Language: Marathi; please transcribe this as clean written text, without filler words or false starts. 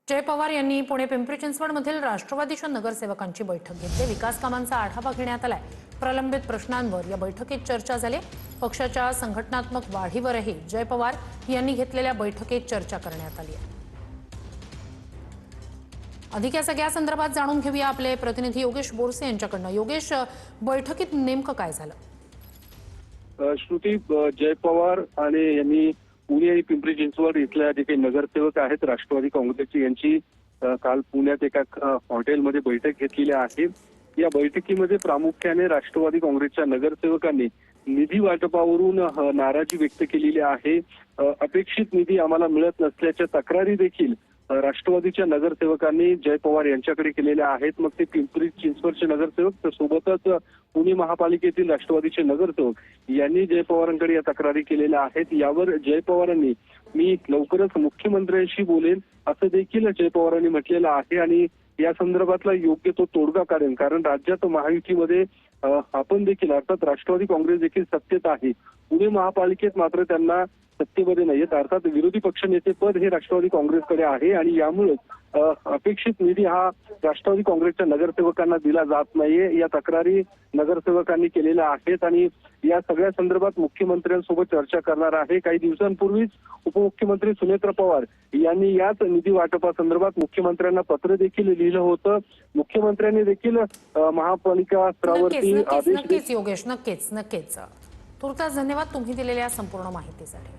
जय पवार यांनी पुणे पिंपरी चिंचवडमधील राष्ट्रवादीच्या नगरसेवकांची बैठक घेतली। विकास कामांचा आढावा घेण्यात आलाय। प्रलंबित प्रश्नांवर या बैठकीत चर्चा झाली। पक्षाच्या संघटनात्मक वाढीवरही जय पवार यांनी घेतलेल्या बैठकीत चर्चा करण्यात आली आहे। अधिक या सगळ्या संदर्भात जाणून घेऊया आपले प्रतिनिधी योगेश बोरसे यांच्याकडून। योगेश, बैठकीत नेमकं काय झालं? श्रुती, जय पवार आणि यांनी पुणे आणि पिंपरी चिंचवड इथल्या जे काही नगरसेवक आहेत राष्ट्रवादी काँग्रेसची यांची काल पुण्यात एका हॉटेलमध्ये बैठक घेतलेली आहे। या बैठकीमध्ये प्रामुख्याने राष्ट्रवादी काँग्रेसच्या नगरसेवकांनी निधी वाटपावरून नाराजी व्यक्त केलेली आहे। अपेक्षित निधी आम्हाला मिळत नसल्याच्या तक्रारी देखील राष्ट्रवादीच्या नगरसेवकांनी जय पवार यांच्याकडे केलेल्या आहेत। मग ते पिंपरी चिंचवडचे नगरसेवक तर सोबतच पुणे महापालिकेतील राष्ट्रवादीचे नगरसेवक यांनी जय पवारांकडे या तक्रारी केलेल्या आहेत। यावर जय पवारांनी मी लवकरच मुख्यमंत्र्यांशी बोलेन असं देखील जय पवारांनी म्हटलेलं आहे आणि या संदर्भातला योग्य तो तोडगा काढेल, कारण राज्यात महायुतीमध्ये आपण देखील अर्थात राष्ट्रवादी काँग्रेस देखील सत्तेत आहे। पुणे महापालिकेत मात्र त्यांना सत्तेमध्ये नाहीयेत, अर्थात विरोधी पक्षनेते पद हे राष्ट्रवादी काँग्रेसकडे आहे आणि यामुळे अपेक्षित निधी हा राष्ट्रवादी काँग्रेसच्या नगरसेवकांना दिला जात नाहीये। या तक्रारी नगरसेवकांनी केलेल्या आहेत आणि या सगळ्या संदर्भात मुख्यमंत्र्यांसोबत चर्चा करणार आहे। काही दिवसांपूर्वीच उपमुख्यमंत्री सुनेत्र पवार यांनी याच निधी वाटपासंदर्भात मुख्यमंत्र्यांना पत्र देखील लिहिलं होतं। मुख्यमंत्र्यांनी देखील महापालिका स्तरावरती आदेश नक्कीच योगेश, नक्कीच तुर्तास धन्यवाद तुम्ही दिलेल्या संपूर्ण माहितीसाठी।